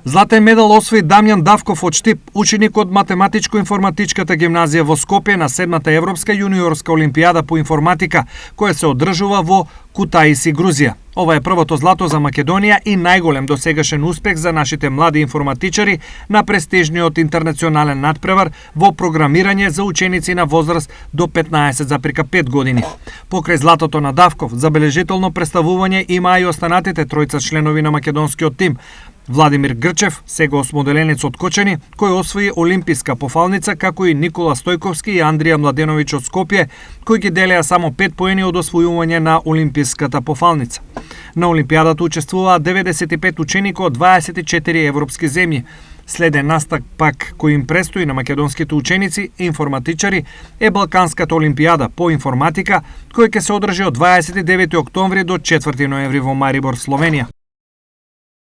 Златен медал освои Дамјан Давков од Штип, ученик од Математичко-информатичката гимназија во Скопје на 7-та Европска јуниорска олимпијада по информатика, која се одржува во Кутаиси, Грузија. Ова е првото злато за Македонија и најголем досегашен успех за нашите млади информатичари на престижниот интернационален надпревар во програмирање за ученици на возраст до 15,5 години. Покрај златото на Давков, забележително представување има и останатите тројца членови на македонскиот тим. Владимир Грчев, сега осмоделенец од Кочани, кој освои олимписка пофалница, како и Никола Стојковски и Андрија Младеновиќ од Скопје, кои ги делеа само 5 поени од освојување на олимписката пофалница. На олимпијадата учествуваа 95 ученика од 24 европски земји. Следен настапак кој им престои на македонските ученици и информатичари е Балканската олимпијада по информатика, која ќе се одржи од 29 октомври до 4 ноември во Марибор, Словенија.